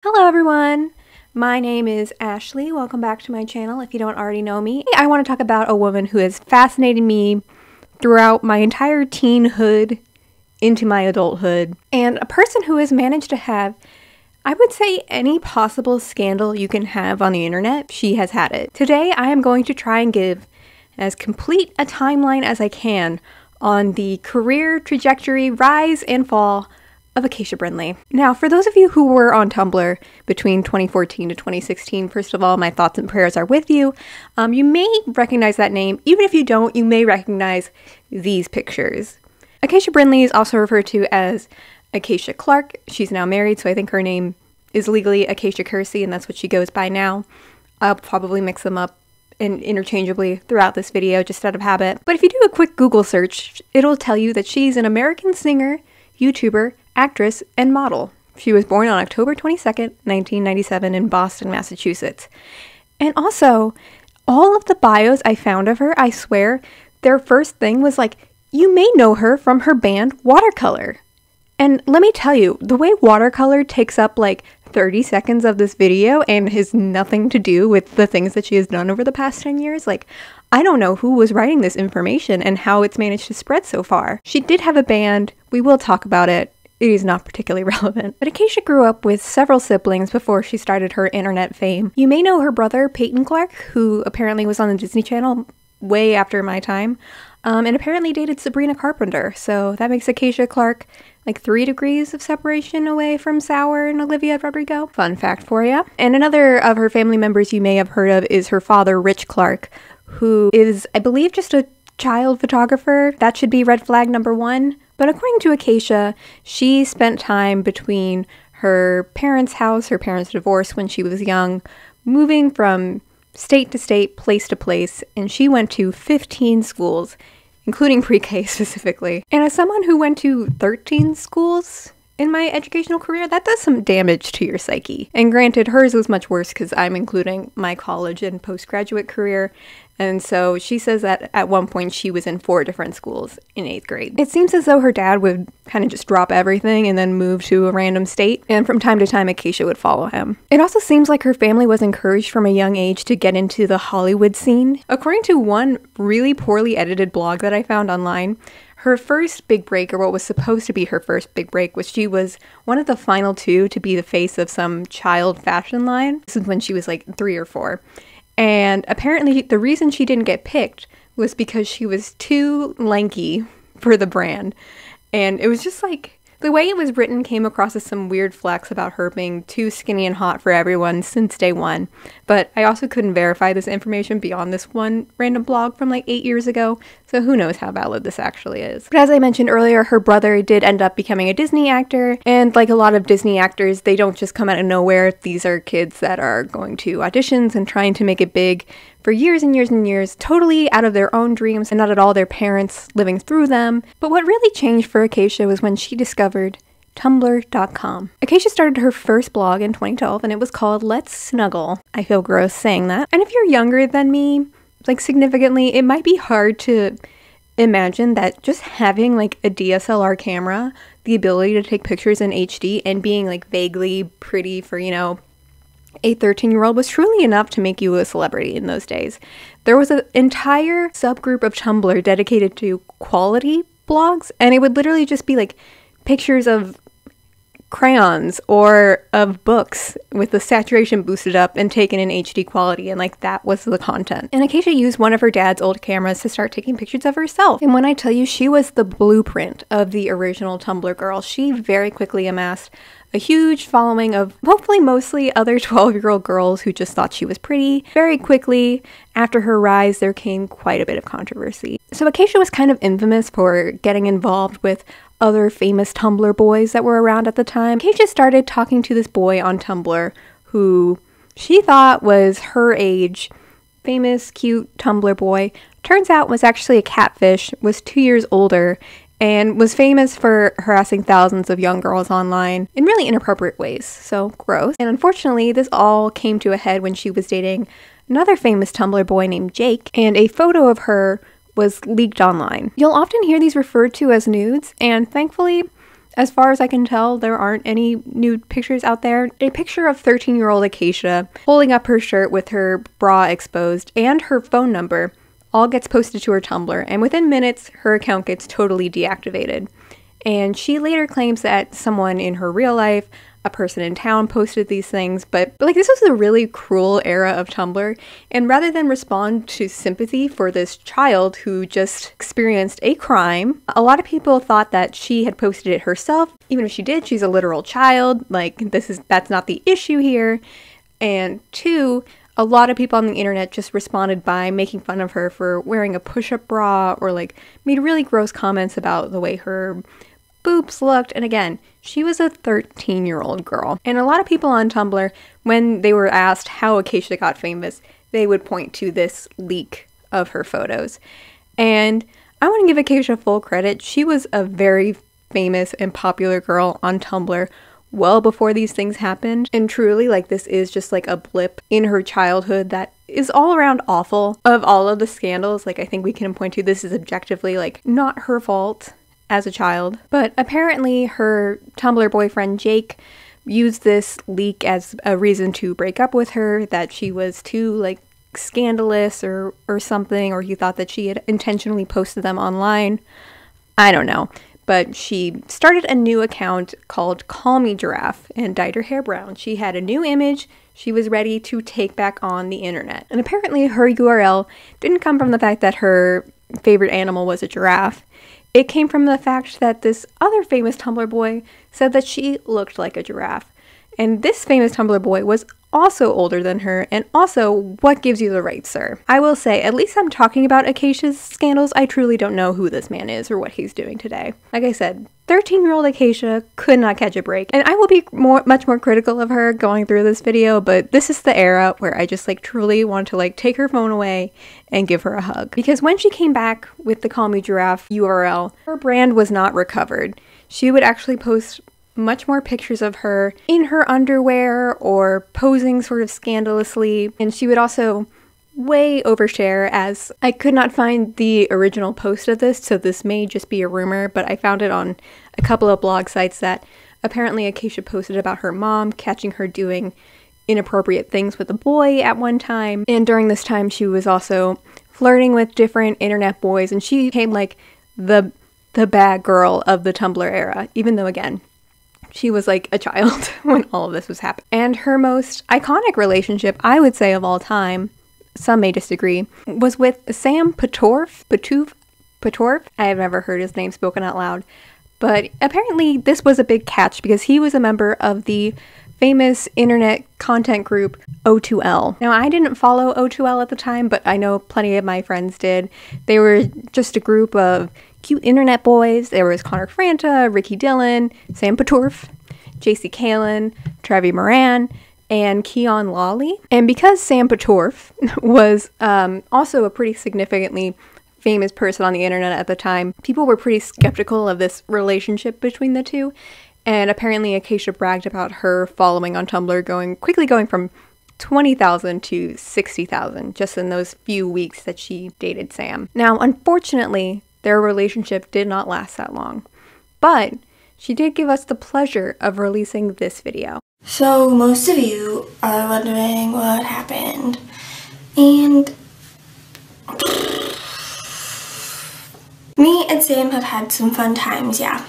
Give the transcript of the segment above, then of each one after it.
Hello everyone! My name is Ashley. Welcome back to my channel if you don't already know me. I want to talk about a woman who has fascinated me throughout my entire teenhood into my adulthood, and a person who has managed to have, I would say, any possible scandal you can have on the internet. She has had it. Today I am going to try and give as complete a timeline as I can on the career trajectory, rise and fall of Acacia Brinley. Now, for those of you who were on Tumblr between 2014 to 2016, first of all, my thoughts and prayers are with you. You may recognize that name. Even if you don't, you may recognize these pictures. Acacia Brinley is also referred to as Acacia Clark. She's now married, so I think her name is legally Acacia Kersey, and that's what she goes by now. I'll probably mix them up interchangeably throughout this video, just out of habit. But if you do a quick Google search, it'll tell you that she's an American singer, YouTuber, actress, and model. She was born on October 22nd, 1997 in Boston, Massachusetts. And also, all of the bios I found of her, I swear, their first thing was like, you may know her from her band Watercolor. And let me tell you, the way Watercolor takes up like 30 seconds of this video and has nothing to do with the things that she has done over the past 10 years, like, I don't know who was writing this information and how it's managed to spread so far. She did have a band. We will talk about it. It is not particularly relevant. But Acacia grew up with several siblings before she started her internet fame. You may know her brother, Peyton Clark, who apparently was on the Disney Channel way after my time, and apparently dated Sabrina Carpenter. So that makes Acacia Clark like 3 degrees of separation away from Sour and Olivia Rodrigo. Fun fact for you. And another of her family members you may have heard of is her father, Rich Clark, who is, I believe, just a child photographer. That should be red flag number 1. But according to Acacia, she spent time between her parents' house, her parents' divorce when she was young, moving from state to state, place to place, and she went to 15 schools, including pre-K specifically. And as someone who went to 13 schools in my educational career, that does some damage to your psyche. And granted, hers was much worse because I'm including my college and postgraduate career. And so she says that at one point she was in 4 different schools in 8th grade. It seems as though her dad would kind of just drop everything and then move to a random state. And from time to time, Acacia would follow him. It also seems like her family was encouraged from a young age to get into the Hollywood scene. According to one really poorly edited blog that I found online, her first big break, or what was supposed to be her first big break, was she was one of the final 2 to be the face of some child fashion line. This is when she was like 3 or 4. And apparently the reason she didn't get picked was because she was too lanky for the brand. And it was just like, the way it was written came across as some weird flex about her being too skinny and hot for everyone since day one. But I also couldn't verify this information beyond this one random blog from like 8 years ago, so who knows how valid this actually is. But as I mentioned earlier, her brother did end up becoming a Disney actor, and like a lot of Disney actors, they don't just come out of nowhere. These are kids that are going to auditions and trying to make it big for years and years and years, totally out of their own dreams and not at all their parents living through them. But what really changed for Acacia was when she discovered Tumblr.com. Acacia started her first blog in 2012 and it was called Let's Snuggle. I feel gross saying that. And if you're younger than me, like significantly, it might be hard to imagine that just having like a DSLR camera, the ability to take pictures in HD and being like vaguely pretty for, you know, a 13-year-old was truly enough to make you a celebrity in those days. There was an entire subgroup of Tumblr dedicated to quality blogs, and it would literally just be like pictures of crayons or of books with the saturation boosted up and taken in HD quality, and like that was the content. And Acacia used one of her dad's old cameras to start taking pictures of herself. And when I tell you she was the blueprint of the original Tumblr girl, she very quickly amassed a huge following of hopefully mostly other 12-year-old girls who just thought she was pretty. Very quickly, after her rise, there came quite a bit of controversy. So Acacia was kind of infamous for getting involved with other famous Tumblr boys that were around at the time. Acacia started talking to this boy on Tumblr who she thought was her age, famous, cute Tumblr boy. Turns out was actually a catfish, was 2 years older, and was famous for harassing thousands of young girls online in really inappropriate ways. So gross. And unfortunately, this all came to a head when she was dating another famous Tumblr boy named Jake, and a photo of her was leaked online. You'll often hear these referred to as nudes, and thankfully, As far as I can tell, there aren't any nude pictures out there. A picture of 13-year-old Acacia holding up her shirt with her bra exposed and her phone number all gets posted to her Tumblr, and within minutes, her account gets totally deactivated. And she later claims that someone in her real life, a person in town, posted these things, but like, this was a really cruel era of Tumblr, and rather than respond to sympathy for this child who just experienced a crime, a lot of people thought that she had posted it herself. Even if she did, she's a literal child, like, that's not the issue here. And two, a lot of people on the internet just responded by making fun of her for wearing a push-up bra, or like made really gross comments about the way her boobs looked. And again, she was a 13-year-old girl. And a lot of people on Tumblr, when they were asked how Acacia got famous, they would point to this leak of her photos. And I want to give Acacia full credit. She was a very famous and popular girl on Tumblr well before these things happened. And truly, like, this is just like a blip in her childhood that is all around awful. Of all of the scandals, like, I think we can point to, this is objectively, like, not her fault as a child. But apparently her Tumblr boyfriend Jake used this leak as a reason to break up with her, that she was too, like, scandalous or something, or he thought that she had intentionally posted them online. I don't know. But she started a new account called Call Me Giraffe and dyed her hair brown. She had a new image. She was ready to take back on the internet. And apparently her URL didn't come from the fact that her favorite animal was a giraffe. It came from the fact that this other famous Tumblr boy said that she looked like a giraffe. And this famous Tumblr boy was also older than her, and also, what gives you the right, sir? I will say, at least I'm talking about Acacia's scandals. I truly don't know who this man is or what he's doing today. Like I said, 13-year-old Acacia could not catch a break, and I will be much more critical of her going through this video, but this is the era where I just, like, truly want to, like, take her phone away and give her a hug. Because when she came back with the Call Me Giraffe URL, her brand was not recovered. She would actually post much more pictures of her in her underwear or posing sort of scandalously, and she would also way overshare, as I could not find the original post of this, so this may just be a rumor, but I found it on a couple of blog sites that apparently Acacia posted about her mom catching her doing inappropriate things with a boy at one time, and during this time she was also flirting with different internet boys, and she became like the bad girl of the Tumblr era, even though, again, she was like a child when all of this was happening. And her most iconic relationship, I would say, of all time, some may disagree, was with Sam Patorf. I have never heard his name spoken out loud. But apparently this was a big catch because he was a member of the famous internet content group O2L. Now, I didn't follow O2L at the time, but I know plenty of my friends did. They were just a group of cute internet boys. There was Connor Franta, Ricky Dillon, Sam Patorf, JC Kalen, Travi Moran, and Keon Lawley. And because Sam Patorf was also a pretty significantly famous person on the internet at the time, people were pretty skeptical of this relationship between the two. And apparently Acacia bragged about her following on Tumblr quickly going from 20,000 to 60,000 just in those few weeks that she dated Sam. Now, unfortunately, their relationship did not last that long, but she did give us the pleasure of releasing this video. So most of you are wondering what happened, and me and Sam have had some fun times, yeah.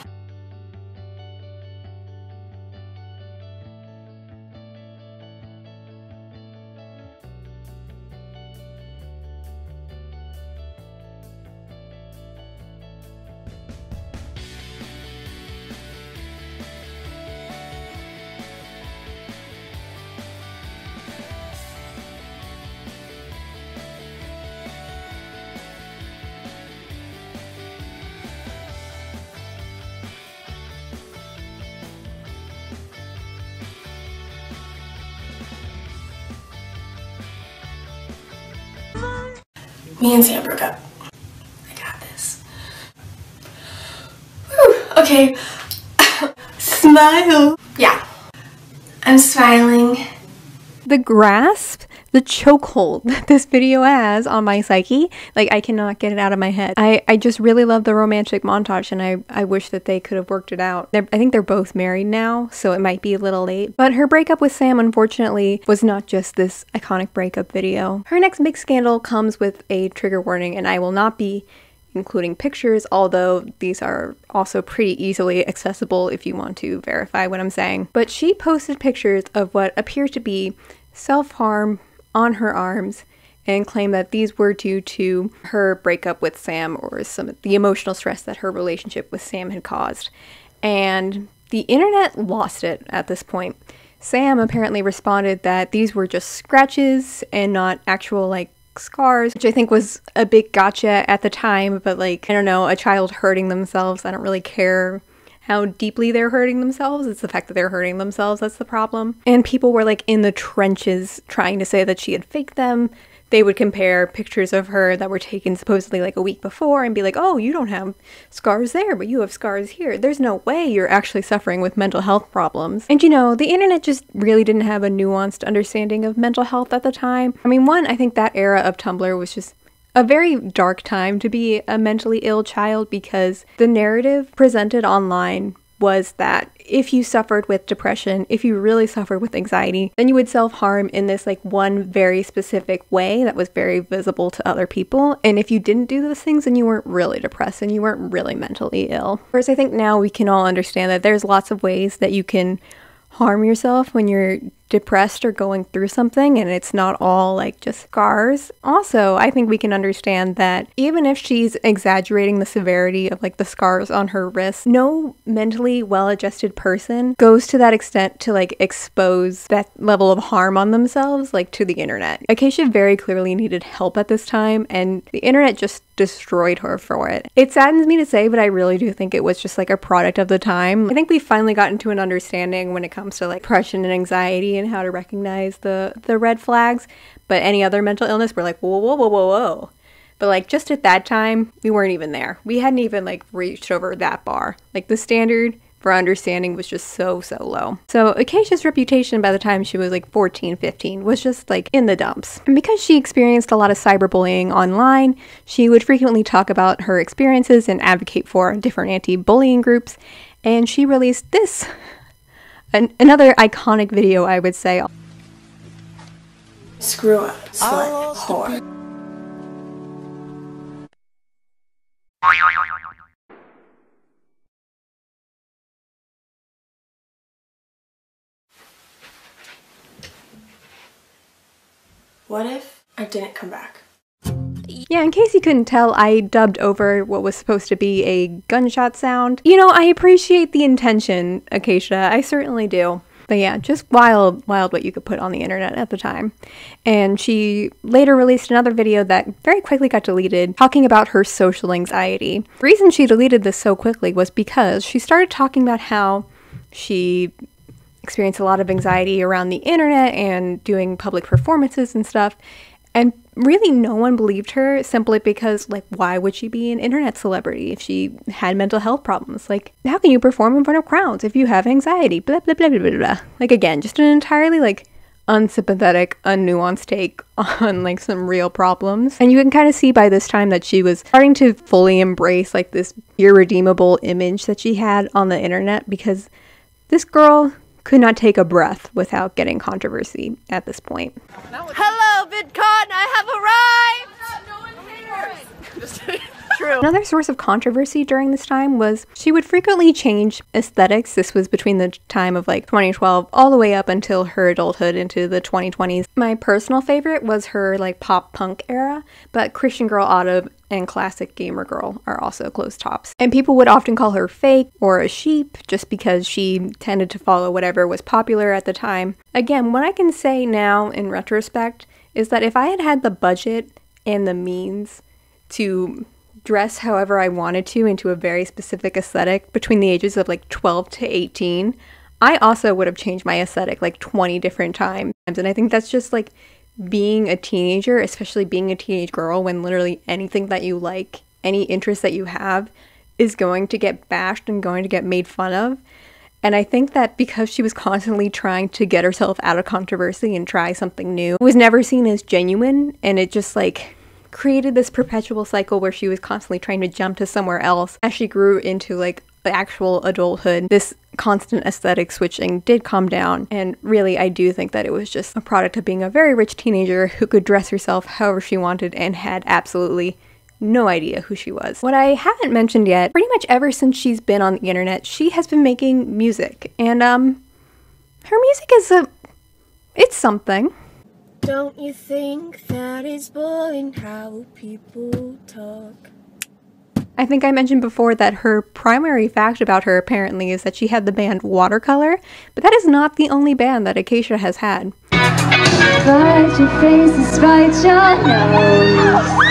Me and Sam broke up. I got this. Whew, okay. Smile. Yeah. I'm smiling. The grasp the chokehold that this video has on my psyche. Like, I cannot get it out of my head. I just really love the romantic montage, and I wish that they could have worked it out. I think they're both married now, so it might be a little late. But her breakup with Sam, unfortunately, was not just this iconic breakup video. Her next big scandal comes with a trigger warning, and I will not be including pictures, although these are also pretty easily accessible if you want to verify what I'm saying. But she posted pictures of what appears to be self-harm on her arms and claimed that these were due to her breakup with Sam or some of the emotional stress that her relationship with Sam had caused. And the internet lost it at this point. Sam apparently responded that these were just scratches and not actual, like, scars, which I think was a big gotcha at the time, but, like, I don't know, a child hurting themselves, I don't really care how deeply they're hurting themselves. It's the fact that they're hurting themselves that's the problem. And people were, like, in the trenches trying to say that she had faked them. They would compare pictures of her that were taken supposedly like a week before and be like, oh, you don't have scars there, but you have scars here. There's no way you're actually suffering with mental health problems. And you know, the internet just really didn't have a nuanced understanding of mental health at the time. I mean, one, I think that era of Tumblr was just a very dark time to be a mentally ill child, because the narrative presented online was that if you suffered with depression, if you really suffered with anxiety, then you would self-harm in this like one very specific way that was very visible to other people. And if you didn't do those things, then you weren't really depressed and you weren't really mentally ill. Whereas I think now we can all understand that there's lots of ways that you can harm yourself when you're depressed or going through something, and it's not all like just scars. Also, I think we can understand that even if she's exaggerating the severity of like the scars on her wrists, no mentally well-adjusted person goes to that extent to like expose that level of harm on themselves like to the internet. Acacia very clearly needed help at this time, and the internet just destroyed her for it. It saddens me to say, but I really do think it was just like a product of the time. I think we finally got into an understanding when it comes to like depression and anxiety and how to recognize the red flags, but any other mental illness, we're like, whoa, whoa, whoa, whoa, whoa. But like just at that time, we weren't even there. We hadn't even like reached over that bar. Like the standard for understanding was just so low. So Acacia's reputation by the time she was like 14, 15 was just like in the dumps. And because she experienced a lot of cyberbullying online, she would frequently talk about her experiences and advocate for different anti-bullying groups. And she released this, another iconic video, I would say. Screw up, slut, whore. What if I didn't come back? Yeah, in case you couldn't tell, I dubbed over what was supposed to be a gunshot sound. You know, I appreciate the intention, Acacia, I certainly do. But yeah, just wild what you could put on the internet at the time. And she later released another video that very quickly got deleted, talking about her social anxiety. The reason she deleted this so quickly was because she started talking about how she experienced a lot of anxiety around the internet and doing public performances and stuff. And really no one believed her, simply because, like, why would she be an internet celebrity if she had mental health problems? Like, how can you perform in front of crowds if you have anxiety? Blah, blah, blah, blah, blah, blah. Like, again, just an entirely, like, unsympathetic, unnuanced take on, like, some real problems. And you can kind of see by this time that she was starting to fully embrace, like, this irredeemable image that she had on the internet, because this girl could not take a breath without getting controversy at this point. Hello, VidCon, I have arrived! True. Another source of controversy during this time was she would frequently change aesthetics. This was between the time of like 2012 all the way up until her adulthood into the 2020s. My personal favorite was her like pop punk era, but Christian Girl Autumn and Classic Gamer Girl are also close tops. And people would often call her fake or a sheep just because she tended to follow whatever was popular at the time. Again, what I can say now in retrospect is that if I had had the budget and the means to dress however I wanted to into a very specific aesthetic between the ages of like 12 to 18, I also would have changed my aesthetic like 20 different times. And I think that's just like being a teenager, especially being a teenage girl, when literally anything that you like, any interest that you have, is going to get bashed and going to get made fun of. And I think that because she was constantly trying to get herself out of controversy and try something new, it was never seen as genuine, and it just like created this perpetual cycle where she was constantly trying to jump to somewhere else. As she grew into like the actual adulthood, this constant aesthetic switching did calm down, and really I do think that it was just a product of being a very rich teenager who could dress herself however she wanted and had absolutely no idea who she was. What I haven't mentioned yet, pretty much ever since she's been on the internet, she has been making music, and her music is it's something. Don't you think that it's boring how people talk? I think I mentioned before that her primary fact about her apparently is that she had the band Watercolor, but that is not the only band that Acacia has had. But your face despite your nose.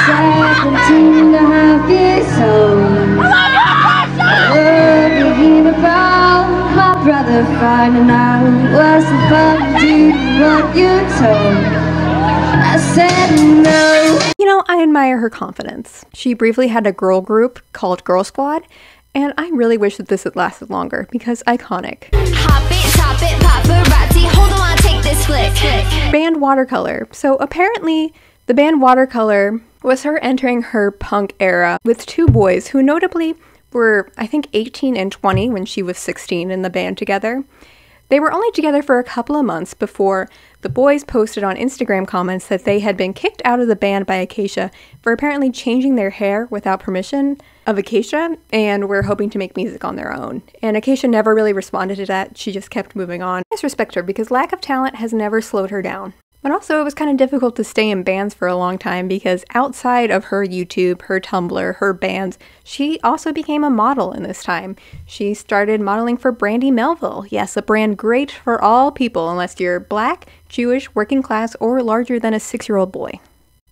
17 and a half years old. Worrying about my brother finding out what's the fuck do what you told. I said no. You know, I admire her confidence. She briefly had a girl group called Girl Squad, and I really wish that this had lasted longer because iconic. Hop it, top it, paparazzi, hold on, take this flick. Band Watercolor. So apparently the band Watercolor was her entering her punk era with two boys who notably were, I think, 18 and 20 when she was 16 in the band together. They were only together for a couple of months before the boys posted on Instagram comments that they had been kicked out of the band by Acacia for apparently changing their hair without permission of Acacia, and were hoping to make music on their own. And Acacia never really responded to that. She just kept moving on. I respect her because lack of talent has never slowed her down. But also, it was kind of difficult to stay in bands for a long time because outside of her YouTube, her Tumblr, her bands, she also became a model in this time. She started modeling for Brandy Melville. Yes, a brand great for all people unless you're black, Jewish, working class, or larger than a 6-year-old boy.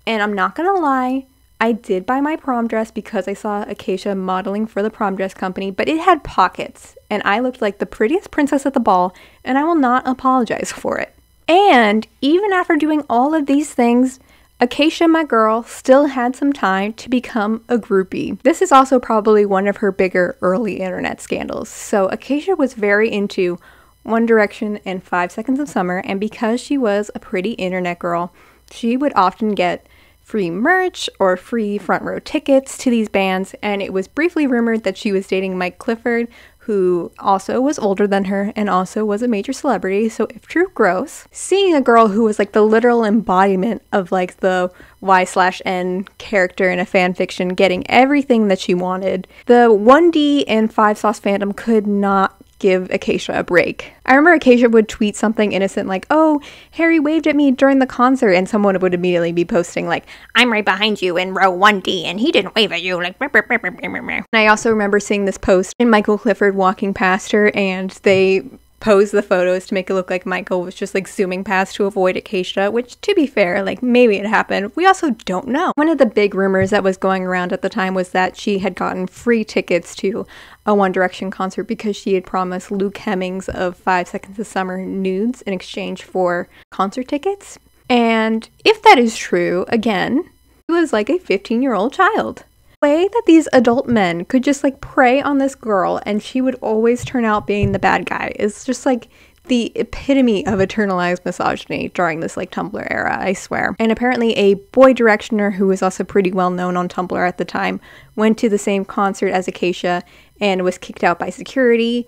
And I'm not gonna lie, I did buy my prom dress because I saw Acacia modeling for the prom dress company, but it had pockets, and I looked like the prettiest princess at the ball, and I will not apologize for it. And even after doing all of these things, Acacia, my girl, still had some time to become a groupie. This is also probably one of her bigger early internet scandals. So Acacia was very into One Direction and 5 Seconds of Summer, and because she was a pretty internet girl, she would often get free merch or free front row tickets to these bands, and it was briefly rumored that she was dating Mike Clifford, who also was older than her and also was a major celebrity. So if true, gross. Seeing a girl who was like the literal embodiment of like the Y/N character in a fan fiction getting everything that she wanted, the 1D and 5 Sauce fandom could not give Acacia a break. I remember Acacia would tweet something innocent like, "Oh, Harry waved at me during the concert," and someone would immediately be posting like, "I'm right behind you in row 1D and he didn't wave at you," like. And I also remember seeing this post and Michael Clifford walking past her, and they posed the photos to make it look like Michael was just like zooming past to avoid Acacia, which, to be fair, like maybe it happened. We also don't know. One of the big rumors that was going around at the time was that she had gotten free tickets to a One Direction concert because she had promised Luke Hemmings of 5 Seconds of Summer nudes in exchange for concert tickets. And if that is true, again, she was like a 15-year-old child. The way that these adult men could just like prey on this girl and she would always turn out being the bad guy is just like the epitome of internalized misogyny during this like Tumblr era, I swear. And apparently a boy directioner who was also pretty well known on Tumblr at the time went to the same concert as Acacia and was kicked out by security.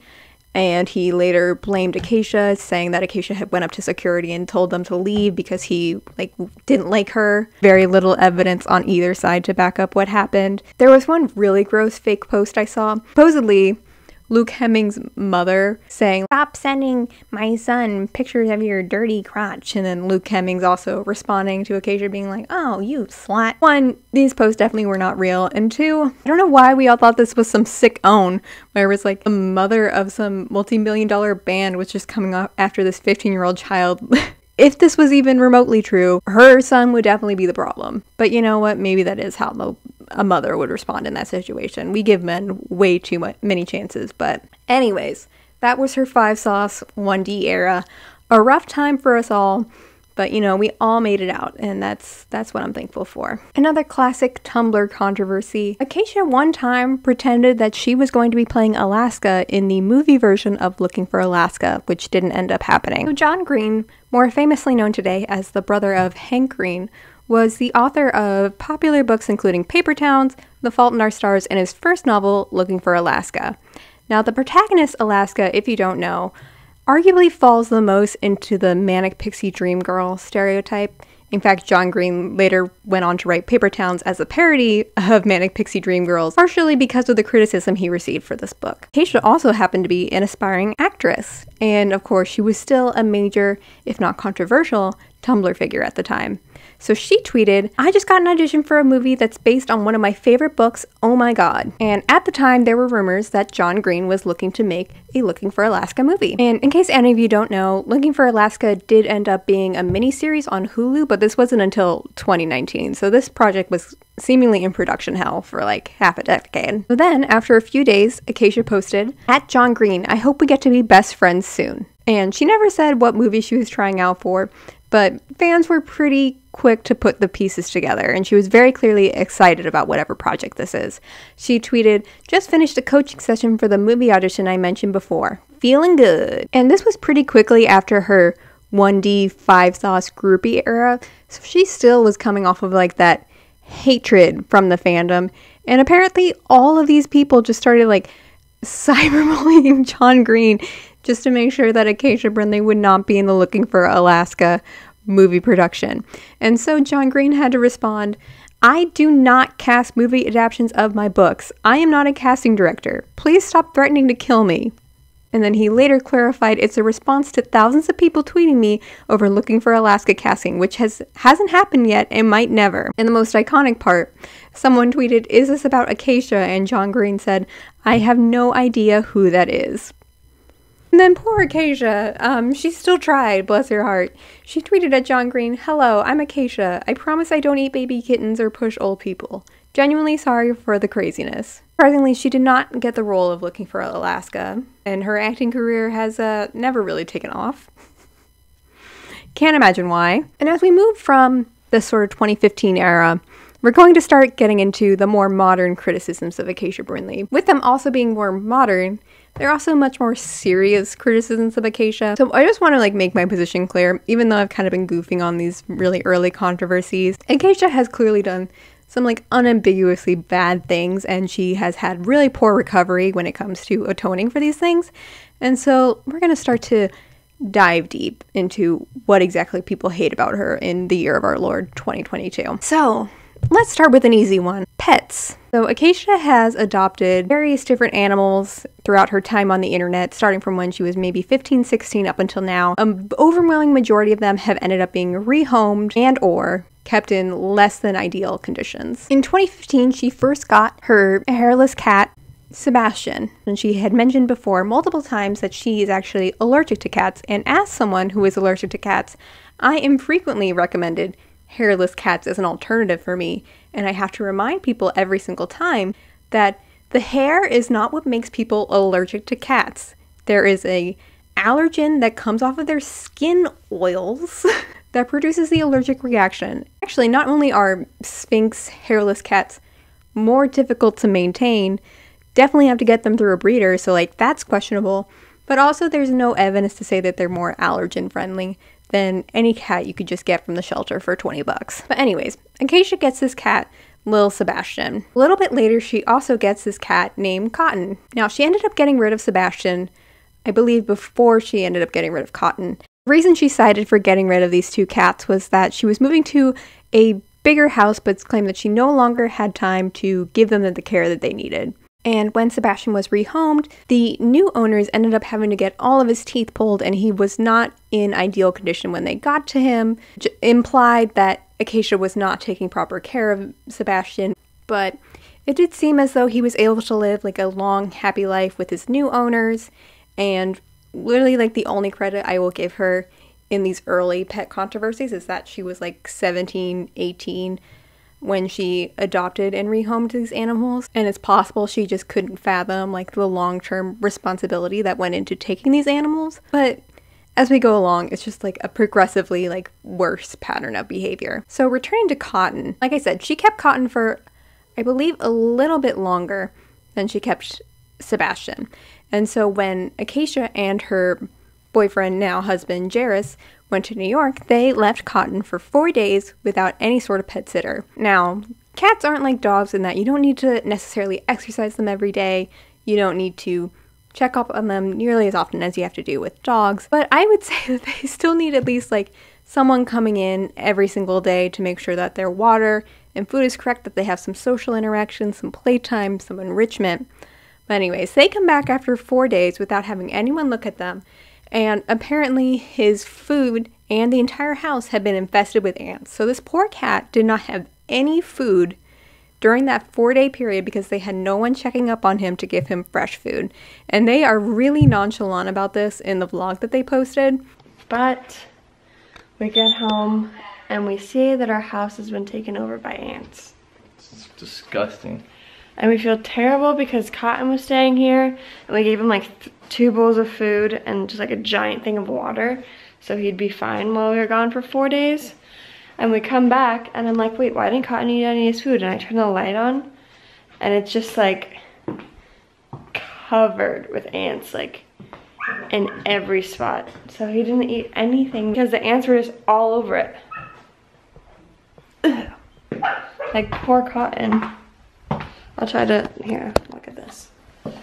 And he later blamed Acacia, saying that Acacia had went up to security and told them to leave because he like didn't like her. Very little evidence on either side to back up what happened. There was one really gross fake post I saw. Supposedly, Luke Hemmings' mother saying, "Stop sending my son pictures of your dirty crotch." And then Luke Hemmings also responding to Acacia being like, "Oh, you slut." One, these posts definitely were not real. And two, I don't know why we all thought this was some sick own, where it was like the mother of some multi-million-dollar band was just coming up after this 15-year-old child. If this was even remotely true, her son would definitely be the problem. But you know what? Maybe that is how a mother would respond in that situation. We give men way too many chances. But anyways, that was her 5 Sauce 1D era. A rough time for us all. But, you know, we all made it out, and that's what I'm thankful for. Another classic Tumblr controversy. Acacia one time pretended that she was going to be playing Alaska in the movie version of Looking for Alaska, which didn't end up happening. So John Green, more famously known today as the brother of Hank Green, was the author of popular books including Paper Towns, The Fault in Our Stars, and his first novel, Looking for Alaska. Now, the protagonist, Alaska, if you don't know, arguably falls the most into the manic pixie dream girl stereotype. In fact, John Green later went on to write Paper Towns as a parody of manic pixie dream girls, partially because of the criticism he received for this book. Acacia also happened to be an aspiring actress, and of course she was still a major, if not controversial, Tumblr figure at the time. So she tweeted, "I just got an audition for a movie that's based on one of my favorite books, oh my god." And at the time, there were rumors that John Green was looking to make a Looking for Alaska movie. And in case any of you don't know, Looking for Alaska did end up being a miniseries on Hulu, but this wasn't until 2019. So this project was seemingly in production hell for like half a decade. So then, after a few days, Acacia posted, "At John Green, I hope we get to be best friends soon." And she never said what movie she was trying out for, but fans were pretty quick to put the pieces together, and she was very clearly excited about whatever project this is. She tweeted, "Just finished a coaching session for the movie audition I mentioned before. Feeling good." And this was pretty quickly after her 1D 5-sauce groupie era, so she still was coming off of like that hatred from the fandom, and apparently all of these people just started like cyberbullying John Green just to make sure that Acacia Brinley would not be in the Looking for Alaska movie production. And so John Green had to respond, "I do not cast movie adaptations of my books. I am not a casting director. Please stop threatening to kill me." And then he later clarified it's a response to thousands of people tweeting me over Looking for Alaska casting, which hasn't happened yet and might never. And the most iconic part, someone tweeted, "Is this about Acacia?" And John Green said, "I have no idea who that is." And then poor Acacia, she still tried, bless her heart. She tweeted at John Green, "Hello, I'm Acacia. I promise I don't eat baby kittens or push old people. Genuinely sorry for the craziness." Surprisingly, she did not get the role of Looking for Alaska, and her acting career has never really taken off. Can't imagine why. And as we move from this sort of 2015 era, we're going to start getting into the more modern criticisms of Acacia Brinley. With them also being more modern, there are also much more serious criticisms of Acacia. So I just want to like make my position clear, even though I've kind of been goofing on these really early controversies. Acacia has clearly done some like unambiguously bad things, and she has had really poor recovery when it comes to atoning for these things. And so we're going to start to dive deep into what exactly people hate about her in the year of our Lord 2022. So let's start with an easy one. Pets. So Acacia has adopted various different animals throughout her time on the internet, starting from when she was maybe 15, 16 up until now. An overwhelming majority of them have ended up being rehomed and or kept in less than ideal conditions. In 2015, she first got her hairless cat, Sebastian, and she had mentioned before multiple times that she is actually allergic to cats, and as someone who is allergic to cats, I am frequently recommended hairless cats as an alternative for me, and I have to remind people every single time that the hair is not what makes people allergic to cats. There is a allergen that comes off of their skin oils that produces the allergic reaction. Actually, not only are Sphynx hairless cats more difficult to maintain, definitely have to get them through a breeder, so like that's questionable, but also there's no evidence to say that they're more allergen friendly than any cat you could just get from the shelter for 20 bucks. But anyways, Acacia gets this cat, Lil Sebastian. A little bit later, she also gets this cat named Cotton. Now, she ended up getting rid of Sebastian, I believe, before she ended up getting rid of Cotton. The reason she cited for getting rid of these two cats was that she was moving to a bigger house, but claimed that she no longer had time to give them the care that they needed. And when Sebastian was rehomed, the new owners ended up having to get all of his teeth pulled, and he was not in ideal condition when they got to him. Implied that Acacia was not taking proper care of Sebastian, but it did seem as though he was able to live like a long, happy life with his new owners, and literally like the only credit I will give her in these early pet controversies is that she was like 17, 18, when she adopted and rehomed these animals, and it's possible she just couldn't fathom like the long-term responsibility that went into taking these animals. But as we go along, it's just like a progressively like worse pattern of behavior. So returning to Cotton, like I said, she kept Cotton for, I believe, a little bit longer than she kept Sebastian. And so when Acacia and her boyfriend, now husband, Jairus, went to New York, they left Cotton for 4 days without any sort of pet sitter. Now, cats aren't like dogs in that you don't need to necessarily exercise them every day. You don't need to check up on them nearly as often as you have to do with dogs. But I would say that they still need at least like someone coming in every single day to make sure that their water and food is correct, that they have some social interaction, some playtime, some enrichment. But anyways, they come back after 4 days without having anyone look at them. And apparently his food and the entire house had been infested with ants. So this poor cat did not have any food during that 4-day period because they had no one checking up on him to give him fresh food. And they are really nonchalant about this in the vlog that they posted. But we get home and we see that our house has been taken over by ants. It's disgusting. And we feel terrible because Cotton was staying here and we gave him like 2 bowls of food and just like a giant thing of water so he'd be fine while we were gone for 4 days. And we come back and I'm like, wait, why didn't Cotton eat any of his food? And I turn the light on and it's just like covered with ants, like in every spot. So he didn't eat anything because the ants were just all over it. Ugh. Like poor Cotton. I'll try to, here, look at this. Like,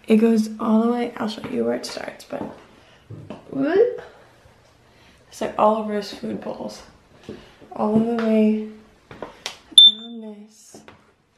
it goes all the way, I'll show you where it starts, but whoop. It's like all over his food bowls. All the way down this.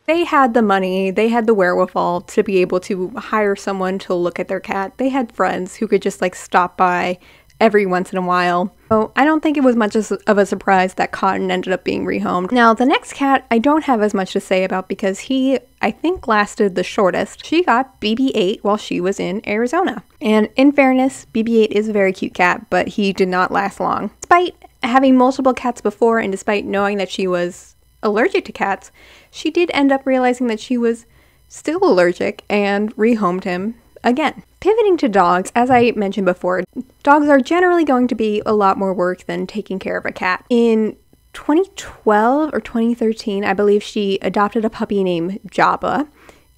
They had the money, they had the wherewithal to be able to hire someone to look at their cat. They had friends who could just like stop by every once in a while. So I don't think it was much of a surprise that Cotton ended up being rehomed. Now the next cat I don't have as much to say about because he, I think, lasted the shortest. She got BB-8 while she was in Arizona. And in fairness, BB-8 is a very cute cat, but he did not last long. Despite having multiple cats before and despite knowing that she was allergic to cats, she did end up realizing that she was still allergic and rehomed him again. Pivoting to dogs, as I mentioned before, dogs are generally going to be a lot more work than taking care of a cat. In 2012 or 2013, I believe she adopted a puppy named Jabba,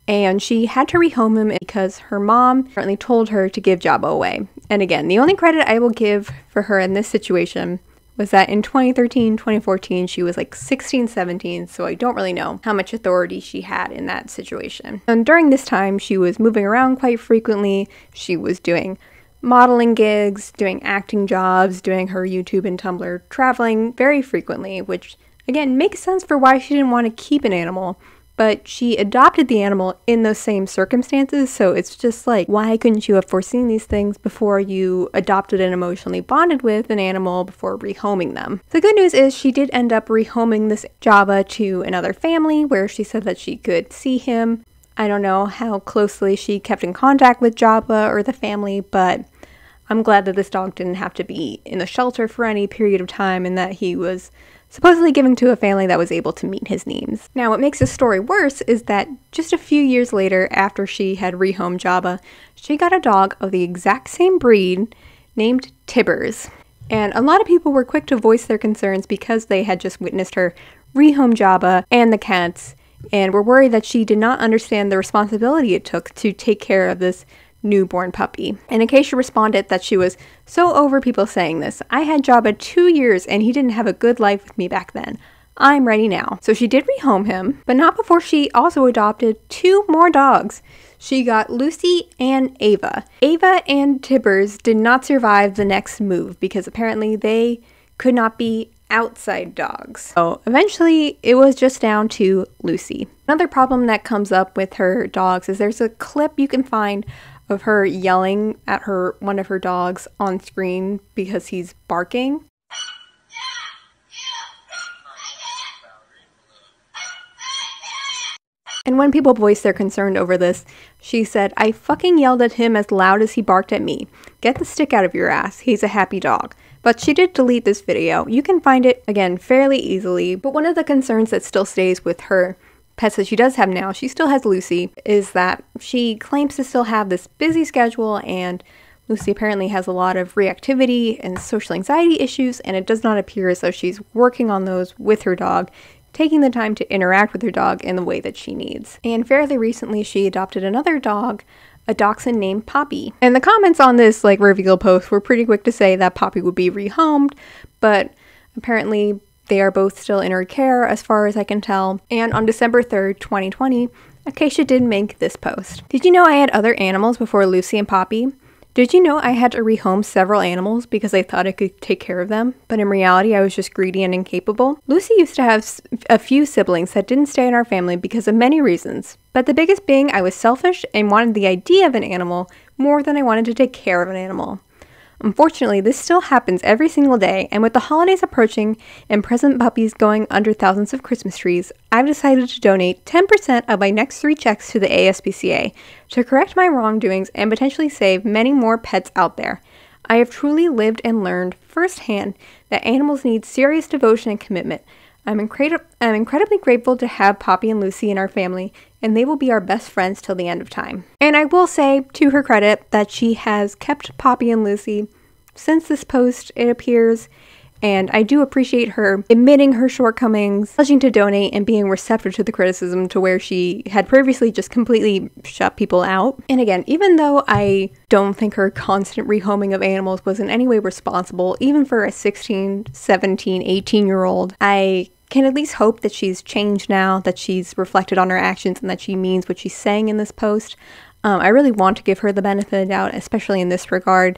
and she had to rehome him because her mom apparently told her to give Jabba away. And again, the only credit I will give for her in this situation was that in 2013, 2014, she was like 16, 17, so I don't really know how much authority she had in that situation. And during this time, she was moving around quite frequently. She was doing modeling gigs, doing acting jobs, doing her YouTube and Tumblr, traveling very frequently, which again makes sense for why she didn't want to keep an animal. But she adopted the animal in those same circumstances, so it's just like, why couldn't you have foreseen these things before you adopted and emotionally bonded with an animal before rehoming them? The good news is she did end up rehoming this Jabba to another family where she said that she could see him. I don't know how closely she kept in contact with Jabba or the family, but I'm glad that this dog didn't have to be in the shelter for any period of time and that he was supposedly given to a family that was able to meet his needs. Now, what makes this story worse is that just a few years later, after she had rehomed Jabba, she got a dog of the exact same breed named Tibbers. And a lot of people were quick to voice their concerns because they had just witnessed her rehome Jabba and the cats, and were worried that she did not understand the responsibility it took to take care of this newborn puppy. And Acacia responded that she was so over people saying this. I had Jabba 2 years and he didn't have a good life with me back then. I'm ready now. So she did rehome him, but not before she also adopted 2 more dogs. She got Lucy and Ava. Ava and Tibbers did not survive the next move because apparently they could not be outside dogs. So eventually it was just down to Lucy. Another problem that comes up with her dogs is there's a clip you can find of her yelling at one of her dogs on screen because he's barking. And when people voiced their concern over this, she said, I fucking yelled at him as loud as he barked at me. Get the stick out of your ass. He's a happy dog. But she did delete this video. You can find it, again, fairly easily. But one of the concerns that still stays with her pets that she does have now, she still has Lucy, is that she claims to still have this busy schedule and Lucy apparently has a lot of reactivity and social anxiety issues, and it does not appear as though she's working on those with her dog, taking the time to interact with her dog in the way that she needs. And fairly recently, she adopted another dog, a dachshund named Poppy. And the comments on this reveal post were pretty quick to say that Poppy would be rehomed, but apparently they are both still in her care as far as I can tell. And on December 3rd, 2020, Acacia did make this post. Did you know I had other animals before Lucy and Poppy? Did you know I had to rehome several animals because I thought I could take care of them, but in reality I was just greedy and incapable? Lucy used to have a few siblings that didn't stay in our family because of many reasons, but the biggest being I was selfish and wanted the idea of an animal more than I wanted to take care of an animal. Unfortunately, this still happens every single day, and with the holidays approaching and present puppies going under thousands of Christmas trees, I've decided to donate 10% of my next 3 checks to the ASPCA to correct my wrongdoings and potentially save many more pets out there. I have truly lived and learned firsthand that animals need serious devotion and commitment. I'm incredibly grateful to have Poppy and Lucy in our family, and they will be our best friends till the end of time. And I will say, to her credit, that she has kept Poppy and Lucy since this post, it appears, and I do appreciate her admitting her shortcomings, pledging to donate, and being receptive to the criticism to where she had previously just completely shut people out. And again, even though I don't think her constant rehoming of animals was in any way responsible, even for a 16, 17, 18-year-old, I can at least hope that she's changed now, that she's reflected on her actions, and that she means what she's saying in this post. I really want to give her the benefit of the doubt, especially in this regard.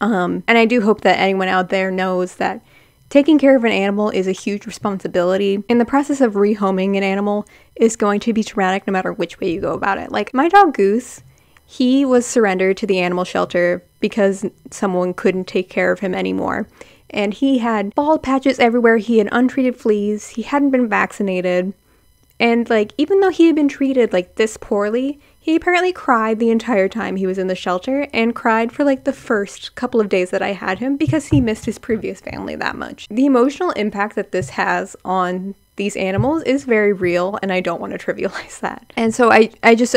And I do hope that anyone out there knows that taking care of an animal is a huge responsibility, and the process of rehoming an animal is going to be traumatic no matter which way you go about it. Like my dog Goose, he was surrendered to the animal shelter because someone couldn't take care of him anymore. And he had bald patches everywhere, he had untreated fleas, he hadn't been vaccinated. And even though he had been treated this poorly, he apparently cried the entire time he was in the shelter, and cried for the first couple of days that I had him because he missed his previous family that much. The emotional impact that this has on these animals is very real, and I don't want to trivialize that. And so I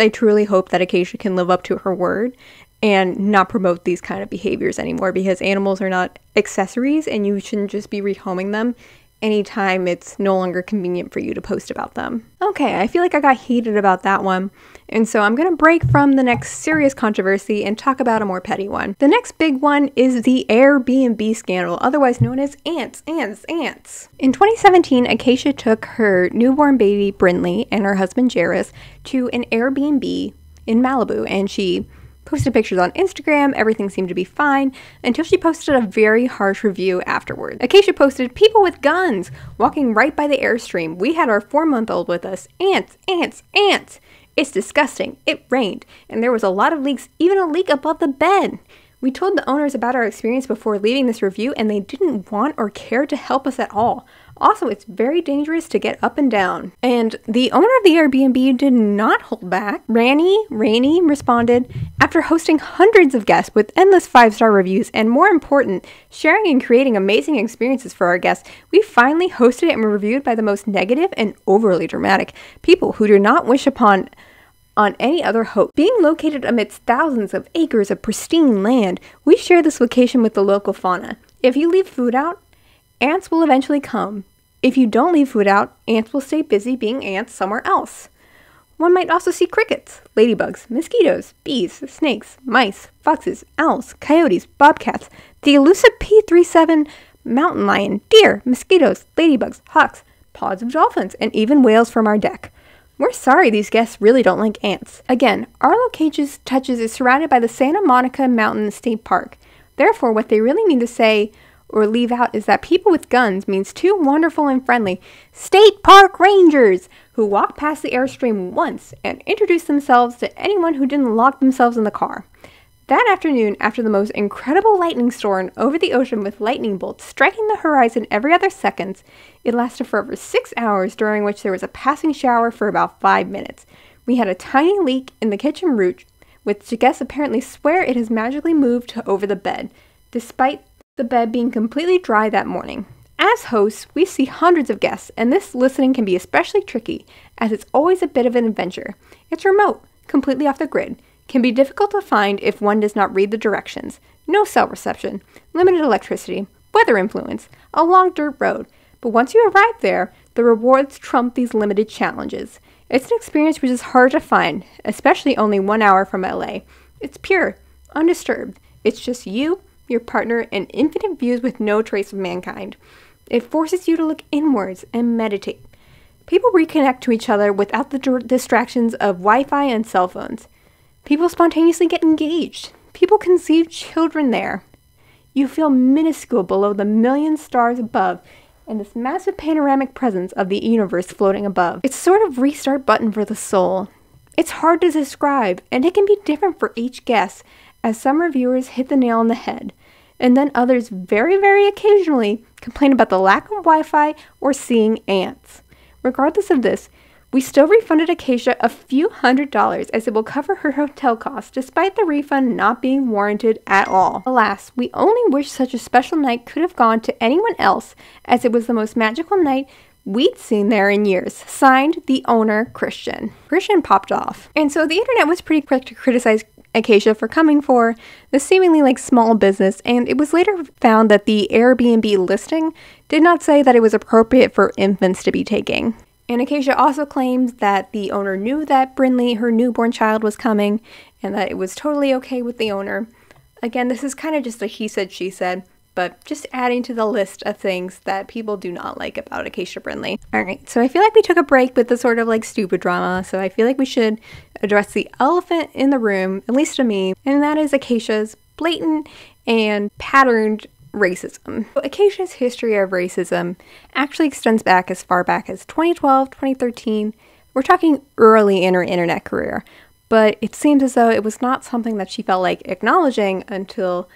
truly hope that Acacia can live up to her word and not promote these kind of behaviors anymore, because animals are not accessories and you shouldn't just be rehoming them anytime it's no longer convenient for you to post about them. Okay, I feel like I got heated about that one, and so I'm going to break from the next serious controversy and talk about a more petty one. The next big one is the Airbnb scandal, otherwise known as ants. In 2017, Acacia took her newborn baby Brinley and her husband Jairus to an Airbnb in Malibu, and she posted pictures on Instagram. Everything seemed to be fine until she posted a very harsh review afterward. Acacia posted, "People with guns walking right by the Airstream. We had our 4-month-old with us. Ants, ants, ants. It's disgusting. It rained, and there was a lot of leaks, even a leak above the bed. We told the owners about our experience before leaving this review, and they didn't want or care to help us at all. Also, it's very dangerous to get up and down." And the owner of the Airbnb did not hold back. Rainy responded, "After hosting hundreds of guests with endless 5-star reviews and, more important, sharing and creating amazing experiences for our guests, we finally hosted and were reviewed by the most negative and overly dramatic people who do not wish upon on any other host. Being located amidst thousands of acres of pristine land, we share this location with the local fauna. If you leave food out, ants will eventually come. If you don't leave food out, ants will stay busy being ants somewhere else. One might also see crickets, ladybugs, mosquitoes, bees, snakes, mice, foxes, owls, coyotes, bobcats, the elusive P37 mountain lion, deer, mosquitoes, ladybugs, hawks, pods of dolphins, and even whales from our deck. We're sorry these guests really don't like ants. Again, our location touches is surrounded by the Santa Monica Mountain State Park. Therefore, what they really mean to say or leave out is that people with guns means 2 wonderful and friendly state park rangers who walked past the Airstream once and introduced themselves to anyone who didn't lock themselves in the car. That afternoon, after the most incredible lightning storm over the ocean with lightning bolts striking the horizon every other second, it lasted for over 6 hours, during which there was a passing shower for about 5 minutes. We had a tiny leak in the kitchen roof, which guests apparently swear it has magically moved to over the bed, despite the bed being completely dry that morning. As hosts, we see hundreds of guests, and this listening can be especially tricky, as it's always a bit of an adventure. It's remote, completely off the grid. can be difficult to find if one does not read the directions. No cell reception, limited electricity, weather influence, a long dirt road. But once you arrive there, the rewards trump these limited challenges. It's an experience which is hard to find, especially only 1 hour from LA. It's pure, undisturbed. It's just you, your partner, and infinite views with no trace of mankind. It forces you to look inwards and meditate. People reconnect to each other without the distractions of Wi-Fi and cell phones. People spontaneously get engaged. People conceive children there. You feel minuscule below the million stars above and this massive panoramic presence of the universe floating above. It's sort of restart button for the soul. It's hard to describe, and it can be different for each guest, as some reviewers hit the nail on the head, and then others very, very occasionally complain about the lack of Wi-Fi or seeing ants. Regardless of this, we still refunded Acacia a few $100s as it will cover her hotel costs despite the refund not being warranted at all. Alas, we only wish such a special night could have gone to anyone else as it was the most magical night we'd seen there in years. Signed, the owner, Christian. Christian popped off. And so the internet was pretty quick to criticize Acacia for coming for the seemingly small business, and it was later found that the Airbnb listing did not say that it was appropriate for infants to be taking. And Acacia also claims that the owner knew that Brinley, her newborn child, was coming, and that it was totally okay with the owner. Again, this is kind of just a he said, she said, but just adding to the list of things that people do not like about Acacia Brinley. Alright, so I feel like we took a break with the sort of stupid drama, so I feel like we should address the elephant in the room, at least to me, and that is Acacia's blatant and patterned racism. So Acacia's history of racism actually extends back as far back as 2012, 2013. We're talking early in her internet career, but it seems as though it was not something that she felt like acknowledging until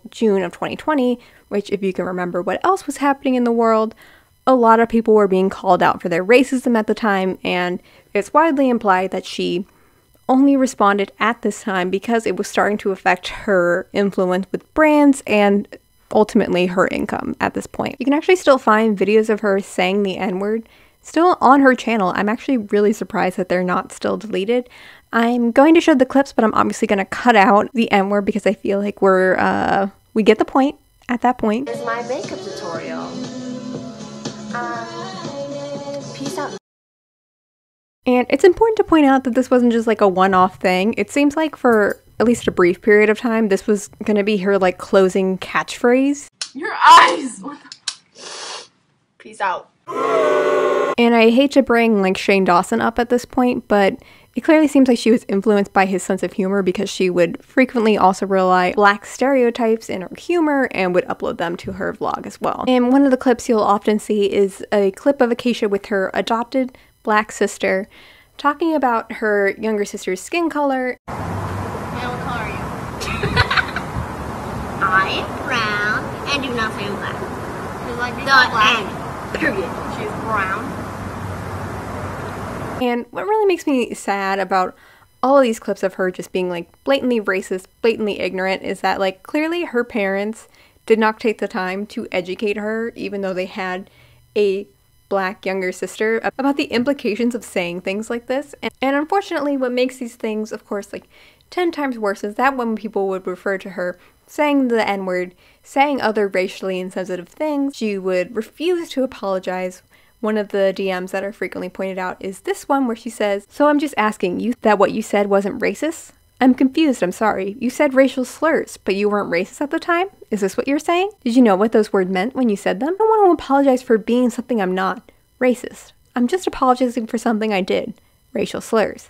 June of 2020, which, if you can remember what else was happening in the world, a lot of people were being called out for their racism at the time, and it's widely implied that she only responded at this time because it was starting to affect her influence with brands and ultimately her income at this point. You can actually still find videos of her saying the N-word still on her channel. I'm actually really surprised that they're not still deleted. I'm going to show the clips, but I'm obviously going to cut out the N-word because I feel like we get the point at that point. Here's my makeup tutorial. Peace out. And it's important to point out that this wasn't just a one-off thing. It seems like for at least a brief period of time, this was going to be her closing catchphrase. Your eyes! Peace out. And I hate to bring Shane Dawson up at this point, but it clearly seems like she was influenced by his sense of humor because she would frequently also rely on Black stereotypes in her humor and would upload them to her vlog as well. And one of the clips you'll often see is a clip of Acacia with her adopted Black sister talking about her younger sister's skin color. Now, what color are you? I am brown and do not say I'm black. Black. Period. She's brown. And what really makes me sad about all of these clips of her just being blatantly racist, blatantly ignorant, is that clearly her parents did not take the time to educate her, even though they had a Black younger sister, about the implications of saying things like this. And unfortunately, what makes these things, of course, 10 times worse is that when people would refer to her saying the N-word, saying other racially insensitive things, she would refuse to apologize. One of the DMs that are frequently pointed out is this one where she says, "So I'm just asking you that what you said wasn't racist? I'm confused, I'm sorry. You said racial slurs, but you weren't racist at the time? Is this what you're saying? Did you know what those words meant when you said them? I don't want to apologize for being something I'm not. Racist. I'm just apologizing for something I did. Racial slurs.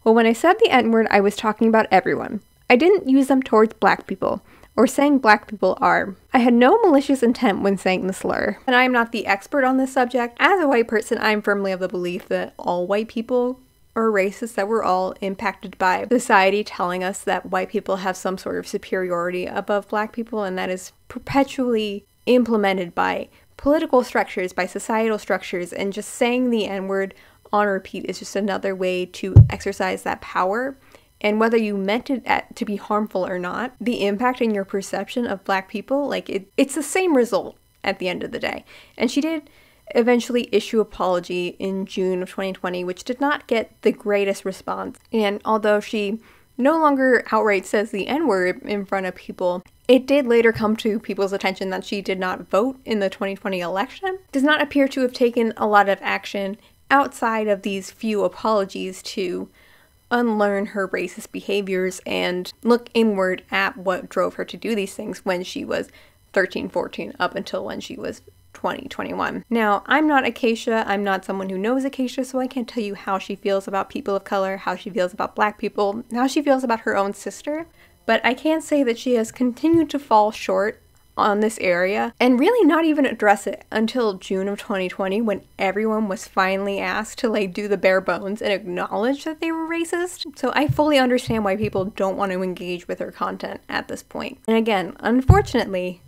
Well, when I said the N-word, I was talking about everyone. I didn't use them towards Black people, or saying Black people are. I had no malicious intent when saying the slur. And I am not the expert on this subject. As a white person, I am firmly of the belief that all white people are racist, that we're all impacted by society telling us that white people have some sort of superiority above Black people, and that is perpetually implemented by political structures, by societal structures, and just saying the N-word on repeat is just another way to exercise that power. And whether you meant it to be harmful or not, the impact in your perception of Black people, it's the same result at the end of the day. And she did eventually issue an apology in June of 2020, which did not get the greatest response. And although she no longer outright says the N-word in front of people, it did later come to people's attention that she did not vote in the 2020 election, does not appear to have taken a lot of action outside of these few apologies to unlearn her racist behaviors and look inward at what drove her to do these things when she was 13, 14, up until when she was 20, 21. Now, I'm not Acacia. I'm not someone who knows Acacia, so I can't tell you how she feels about people of color, how she feels about black people, how she feels about her own sister. But I can say that she has continued to fall short on this area and really not even address it until June of 2020, when everyone was finally asked to like do the bare bones and acknowledge that they were racist. So I fully understand why people don't want to engage with her content at this point. And again, unfortunately,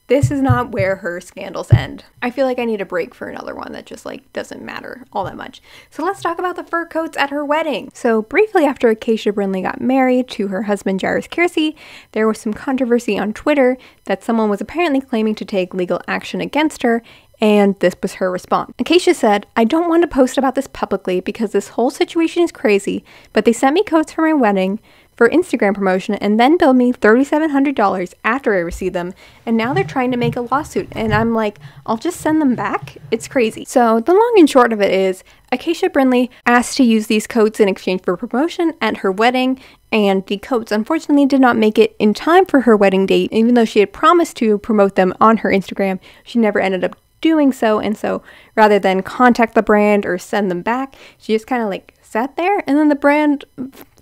this is not where her scandals end. I feel like I need a break for another one that just like doesn't matter all that much. So let's talk about the fur coats at her wedding. So briefly after Acacia Brinley got married to her husband Jairus Kersey, there was some controversy on Twitter that someone was apparently claiming to take legal action against her, and this was her response. Acacia said, "I don't want to post about this publicly because this whole situation is crazy, but they sent me coats for my wedding for Instagram promotion and then billed me $3,700 after I received them, and now they're trying to make a lawsuit, and I'm like, I'll just send them back? It's crazy." So the long and short of it is, Acacia Brinley asked to use these coats in exchange for promotion at her wedding, and the coats unfortunately did not make it in time for her wedding date. Even though she had promised to promote them on her Instagram, she never ended up doing so, and so rather than contact the brand or send them back, she just kind of like sat there, and then the brand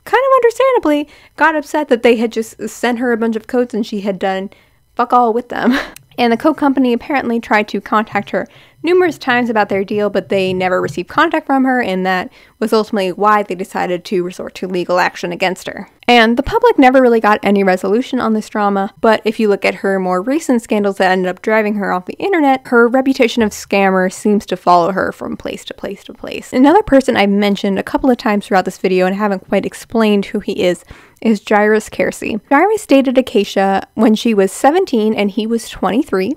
kind of understandably got upset that they had just sent her a bunch of coats and she had done fuck all with them. And the coat company apparently tried to contact her numerous times about their deal, but they never received contact from her, and that was ultimately why they decided to resort to legal action against her. And the public never really got any resolution on this drama, but if you look at her more recent scandals that ended up driving her off the internet, her reputation of scammer seems to follow her from place to place to place. Another person I've mentioned a couple of times throughout this video and haven't quite explained who he is Jairus Kersey. Jairus dated Acacia when she was 17 and he was 23.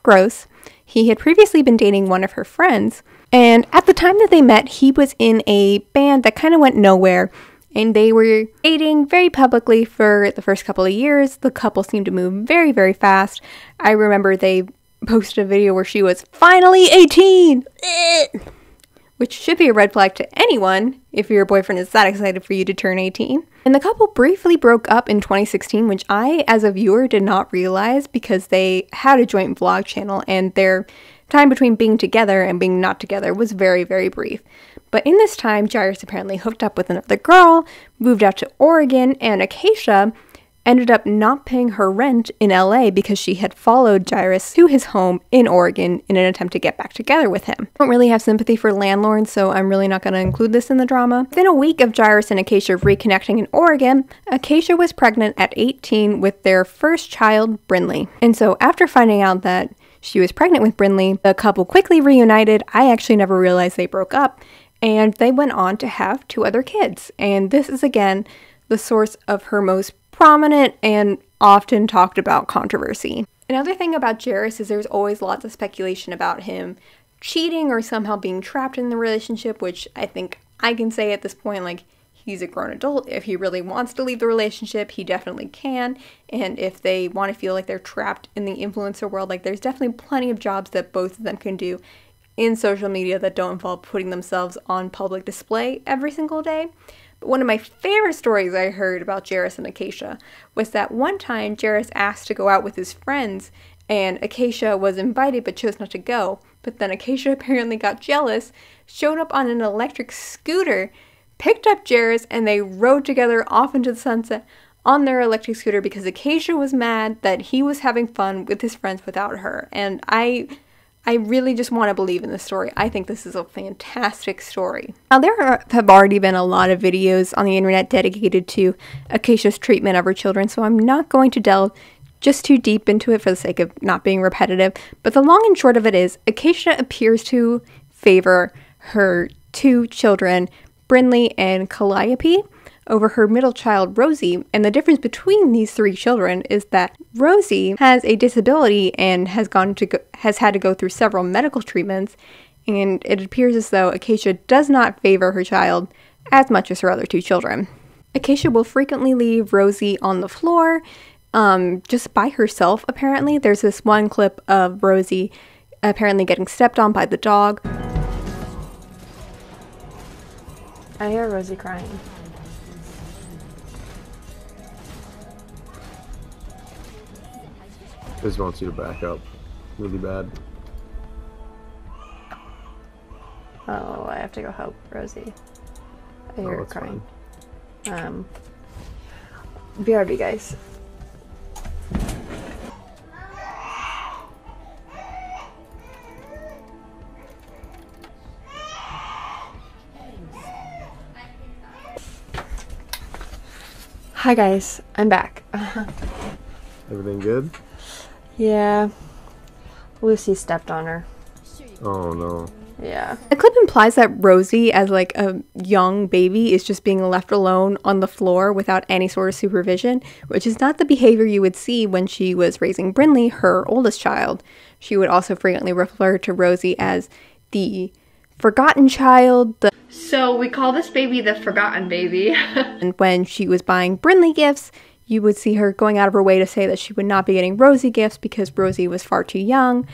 Gross. He had previously been dating one of her friends, and at the time that they met, he was in a band that kind of went nowhere, and they were dating very publicly for the first couple of years. The couple seemed to move very, very fast. I remember they posted a video where she was finally 18! Which should be a red flag to anyone if your boyfriend is that excited for you to turn 18. And the couple briefly broke up in 2016, which I, as a viewer, did not realize because they had a joint vlog channel and their time between being together and being not together was very, very brief. But in this time, Jairus apparently hooked up with another girl, moved out to Oregon, and Acacia ended up not paying her rent in LA because she had followed Jairus to his home in Oregon in an attempt to get back together with him. I don't really have sympathy for landlords, so I'm really not going to include this in the drama. Within a week of Jairus and Acacia reconnecting in Oregon, Acacia was pregnant at 18 with their first child, Brinley. And so after finding out that she was pregnant with Brinley, the couple quickly reunited. I actually never realized they broke up, and they went on to have 2 other kids. And this is again the source of her most prominent and often talked about controversy. Another thing about Jairus is there's always lots of speculation about him cheating or somehow being trapped in the relationship, which I think I can say at this point, like, he's a grown adult. If he really wants to leave the relationship, he definitely can. And if they want to feel like they're trapped in the influencer world, like, there's definitely plenty of jobs that both of them can do in social media that don't involve putting themselves on public display every single day. But one of my favorite stories I heard about Jairus and Acacia was that one time Jairus asked to go out with his friends, and Acacia was invited but chose not to go. But then Acacia apparently got jealous, showed up on an electric scooter, picked up Jairus, and they rode together off into the sunset on their electric scooter because Acacia was mad that he was having fun with his friends without her. And I really just want to believe in this story. I think this is a fantastic story. Now, there have already been a lot of videos on the internet dedicated to Acacia's treatment of her children, so I'm not going to delve just too deep into it for the sake of not being repetitive. But the long and short of it is, Acacia appears to favor her 2 children, Brinley and Calliope, over her middle child, Rosie. And the difference between these three children is that Rosie has a disability and has had to go through several medical treatments, and it appears as though Acacia does not favor her child as much as her other two children. Acacia will frequently leave Rosie on the floor, just by herself, apparently. There's this one clip of Rosie apparently getting stepped on by the dog. I hear Rosie crying. Just wants you to back up really bad. Oh, I have to go help Rosie. I hear her crying. BRB, guys. Hi guys, I'm back. Everything good? Yeah. Lucy stepped on her. Oh no. Yeah. The clip implies that Rosie, as like a young baby, is just being left alone on the floor without any sort of supervision, which is not the behavior you would see when she was raising Brinley, her oldest child. She would also frequently refer to Rosie as the forgotten child. So we call this baby the forgotten baby. And when she was buying Brinley gifts, you would see her going out of her way to say that she would not be getting Rosie gifts because Rosie was far too young.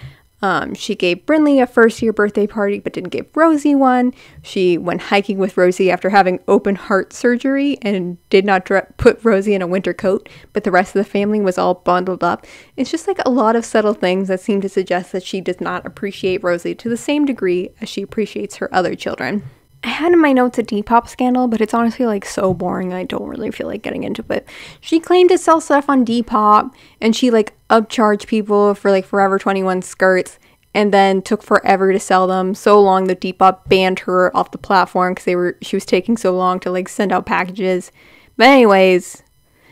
She gave Brinley a first-year birthday party but didn't give Rosie one. She went hiking with Rosie after having open heart surgery and did not put Rosie in a winter coat, but the rest of the family was all bundled up. It's just like a lot of subtle things that seem to suggest that she does not appreciate Rosie to the same degree as she appreciates her other children. I had in my notes a Depop scandal, but it's honestly like so boring I don't really feel like getting into it. She claimed to sell stuff on Depop, and she like upcharged people for like Forever 21 skirts, and then took forever to sell them. So long that Depop banned her off the platform because she was taking so long to like send out packages. But anyways,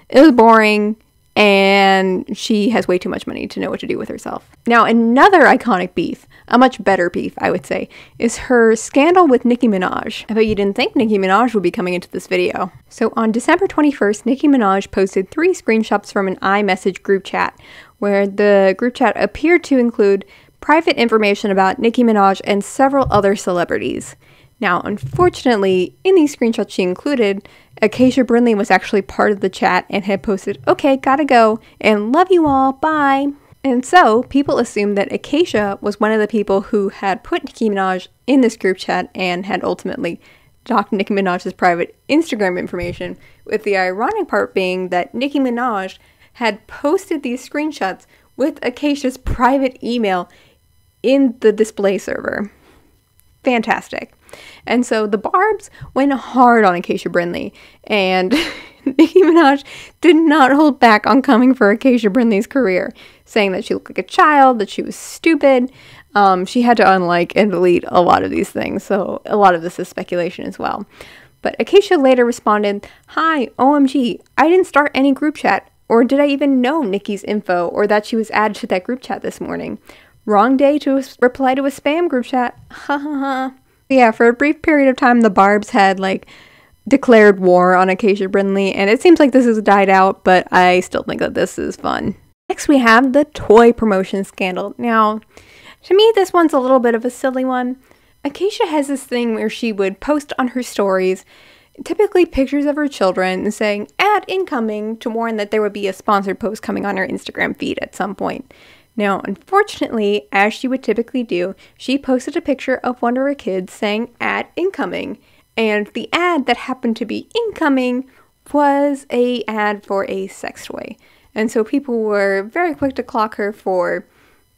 it was boring, and she has way too much money to know what to do with herself. Now, another iconic beef, a much better beef, I would say, is her scandal with Nicki Minaj. I bet you didn't think Nicki Minaj would be coming into this video. So on December 21st, Nicki Minaj posted 3 screenshots from an iMessage group chat, where the group chat appeared to include private information about Nicki Minaj and several other celebrities. Now, unfortunately, in these screenshots she included, Acacia Brinley was actually part of the chat and had posted, "Okay, gotta go, and love you all, bye." And so, people assumed that Acacia was one of the people who had put Nicki Minaj in this group chat and had ultimately docked Nicki Minaj's private Instagram information, with the ironic part being that Nicki Minaj had posted these screenshots with Acacia's private email in the display server. Fantastic. And so the Barbs went hard on Acacia Brinley, and Nicki Minaj did not hold back on coming for Acacia Brinley's career, saying that she looked like a child, that she was stupid. She had to unlike and delete a lot of these things, so a lot of this is speculation as well. But Acacia later responded, "Hi, OMG, I didn't start any group chat, or did I even know Nicki's info or that she was added to that group chat this morning? Wrong day to reply to a spam group chat. Ha ha ha." Yeah, for a brief period of time, the Barbs had, like, declared war on Acacia Brinley, and it seems like this has died out, but I still think that this is fun. Next, we have the toy promotion scandal. Now, to me, this one's a little bit of a silly one. Acacia has this thing where she would post on her stories, typically pictures of her children, saying, "Ad incoming," to warn that there would be a sponsored post coming on her Instagram feed at some point. Now, unfortunately, as she would typically do, she posted a picture of one of her kids saying "ad incoming," and the ad that happened to be incoming was a ad for a sex toy. And so people were very quick to clock her for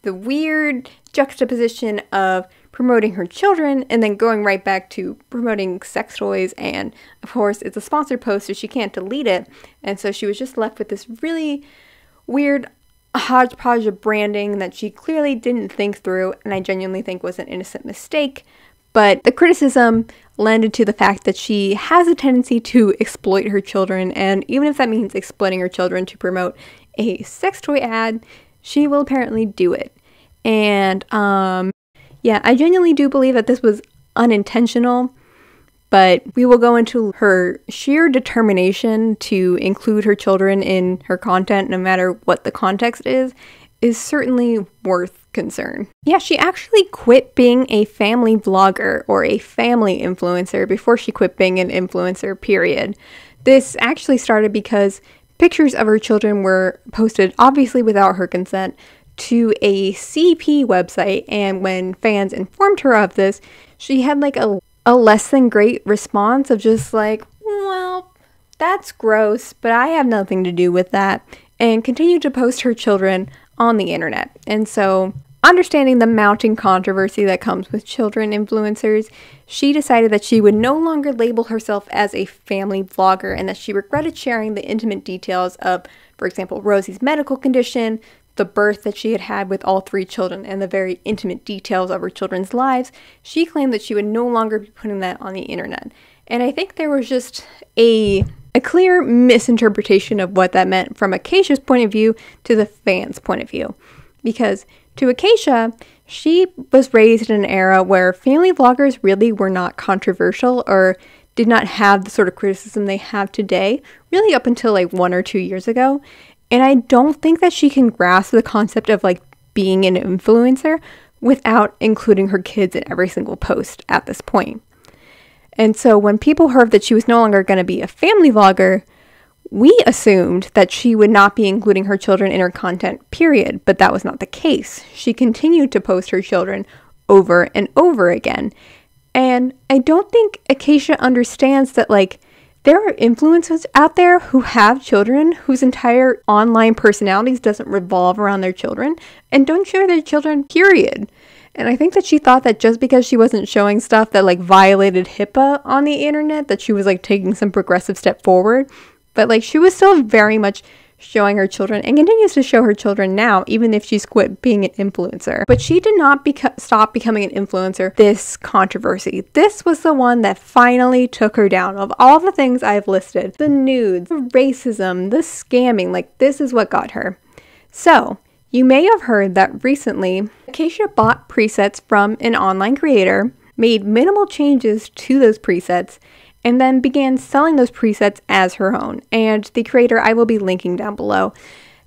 the weird juxtaposition of promoting her children and then going right back to promoting sex toys. And of course, it's a sponsored post, so she can't delete it. And so she was just left with this really weird hodgepodge of branding that she clearly didn't think through, and I genuinely think was an innocent mistake. But the criticism landed to the fact that she has a tendency to exploit her children, and even if that means exploiting her children to promote a sex toy ad, she will apparently do it. And yeah, I genuinely do believe that this was unintentional, but we will go into her sheer determination to include her children in her content, no matter what the context is certainly worth concern. Yeah, she actually quit being a family vlogger or a family influencer before she quit being an influencer, period. This actually started because pictures of her children were posted, obviously without her consent, to a CP website, and when fans informed her of this, she had like a less than great response of just like, well, that's gross, but I have nothing to do with that, and continued to post her children on the internet. And so, understanding the mounting controversy that comes with children influencers, she decided that she would no longer label herself as a family vlogger, and that she regretted sharing the intimate details of, for example, Rosie's medical condition, the birth that she had had with all 3 children, and the very intimate details of her children's lives. She claimed that she would no longer be putting that on the internet. And I think there was just a clear misinterpretation of what that meant from Acacia's point of view to the fans' point of view. Because to Acacia, she was raised in an era where family vloggers really were not controversial or did not have the sort of criticism they have today, really up until like 1 or 2 years ago. And I don't think that she can grasp the concept of like being an influencer without including her kids in every single post at this point. And so when people heard that she was no longer going to be a family vlogger, we assumed that she would not be including her children in her content, period. But that was not the case. She continued to post her children over and over again. And I don't think Acacia understands that, like, there are influencers out there who have children whose entire online personalities doesn't revolve around their children and don't share their children, period. And I think that she thought that just because she wasn't showing stuff that like violated HIPAA on the internet, that she was like taking some progressive step forward. But like she was still very much showing her children and continues to show her children now, even if she's quit being an influencer. But she did not stop becoming an influencer this controversy. This was the one that finally took her down. Of all the things I've listed, the nudes, the racism, the scamming, like this is what got her. So, you may have heard that recently, Acacia bought presets from an online creator, made minimal changes to those presets, and then began selling those presets as her own. And the creator I will be linking down below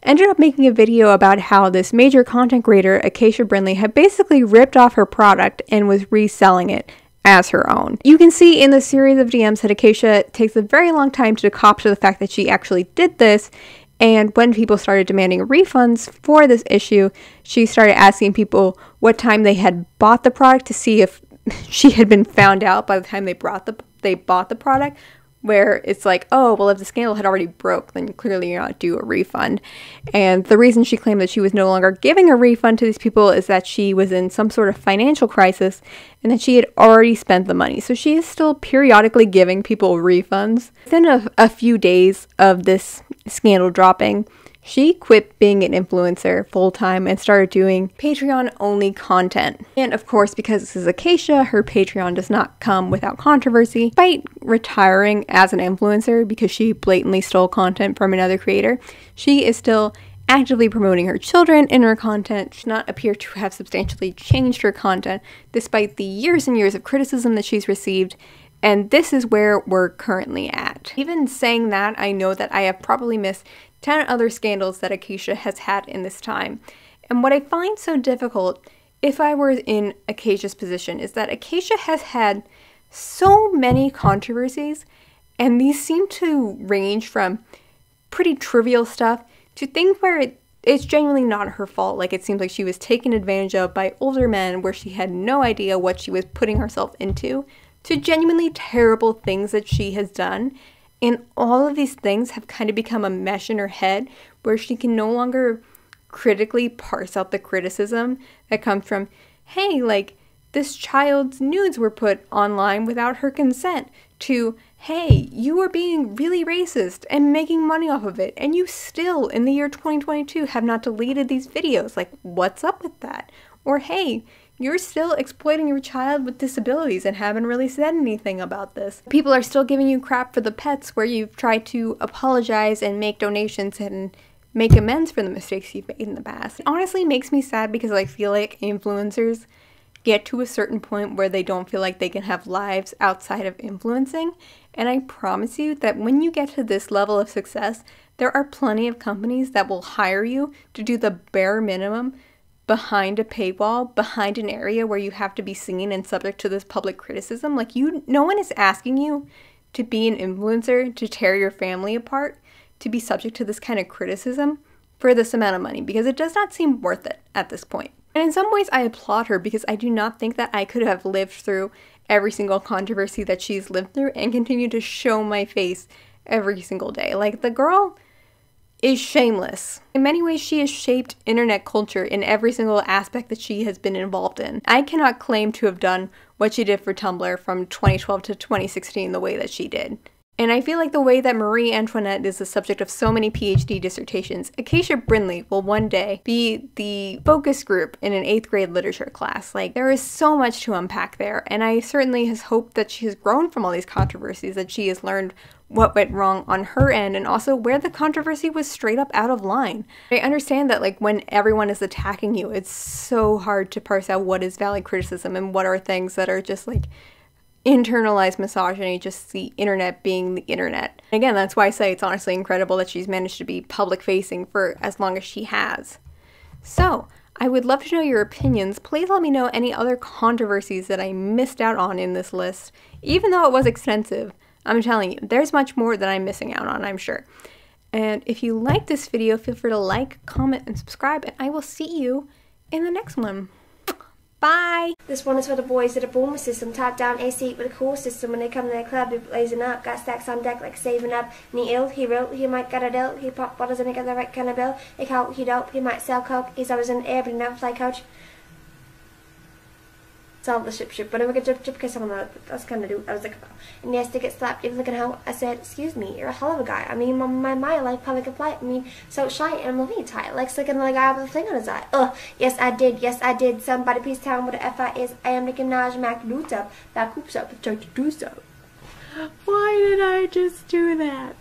ended up making a video about how this major content creator, Acacia Brinley, had basically ripped off her product and was reselling it as her own. You can see in the series of DMs that Acacia takes a very long time to cop to the fact that she actually did this. And when people started demanding refunds for this issue, she started asking people what time they had bought the product to see if she had been found out by the time they bought the product, where it's like, oh, well, if the scandal had already broke, then clearly you're not due a refund. And the reason she claimed that she was no longer giving a refund to these people is that she was in some sort of financial crisis and that she had already spent the money. So she is still periodically giving people refunds. Within a few days of this scandal dropping, she quit being an influencer full-time and started doing Patreon-only content. And of course, because this is Acacia, her Patreon does not come without controversy. Despite retiring as an influencer because she blatantly stole content from another creator, she is still actively promoting her children in her content. She does not appear to have substantially changed her content, despite the years and years of criticism that she's received. And this is where we're currently at. Even saying that, I know that I have probably missed 10 other scandals that Acacia has had in this time. And what I find so difficult, if I were in Acacia's position, is that Acacia has had so many controversies, and these seem to range from pretty trivial stuff to things where it's genuinely not her fault. Like, it seems like she was taken advantage of by older men where she had no idea what she was putting herself into, to genuinely terrible things that she has done. And all of these things have kind of become a mesh in her head where she can no longer critically parse out the criticism that comes from, hey, like, this child's nudes were put online without her consent, to, hey, you are being really racist and making money off of it, and you still, in the year 2022, have not deleted these videos. Like, what's up with that? Or, hey, you're still exploiting your child with disabilities and haven't really said anything about this. People are still giving you crap for the pets where you've tried to apologize and make donations and make amends for the mistakes you've made in the past. It honestly makes me sad because I feel like influencers get to a certain point where they don't feel like they can have lives outside of influencing. And I promise you that when you get to this level of success, there are plenty of companies that will hire you to do the bare minimum behind a paywall, behind an area where you have to be seen and subject to this public criticism. Like, no one is asking you to be an influencer, to tear your family apart, to be subject to this kind of criticism for this amount of money, because it does not seem worth it at this point. And in some ways I applaud her, because I do not think that I could have lived through every single controversy that she's lived through and continue to show my face every single day. Like, the girl is shameless. In many ways, she has shaped internet culture in every single aspect that she has been involved in. I cannot claim to have done what she did for Tumblr from 2012 to 2016 the way that she did. And I feel like the way that Marie Antoinette is the subject of so many PhD dissertations, Acacia Brinley will one day be the focus group in an 8th grade literature class. Like, there is so much to unpack there, and I certainly has hoped that she has grown from all these controversies, that she has learned what went wrong on her end, and also where the controversy was straight up out of line. I understand that, like, when everyone is attacking you, it's so hard to parse out what is valid criticism and what are things that are just like internalized misogyny, just the internet being the internet. Again, that's why I say it's honestly incredible that she's managed to be public facing for as long as she has. So, I would love to know your opinions. Please let me know any other controversies that I missed out on in this list. Even though it was extensive, I'm telling you, there's much more that I'm missing out on, I'm sure. And if you like this video, feel free to like, comment, and subscribe, and I will see you in the next one. Bye! This one is for the boys that are born with system, top down AC with a cool system. When they come to their club, they're blazing up, got stacks on deck like saving up. And he ill, he real, he might got a deal, he pop bottles and he got the right kind of bill. He coke, he dope, he might sell coke, he's always in the air but he never fly coach. It's all the ship, but I'm gonna jip kiss on the, that's kind of do, I was like, and yes, to get slapped, even looking how, I said, excuse me, you're a hell of a guy. I mean, my like public flight, I mean, so shy and moving tight, like slicking the guy with a thing on his eye. Yes I did, somebody please tell him what the F.I. is. I am Nicki Minaj, Mac Luta, back hoops up, try to do so. Why did I just do that?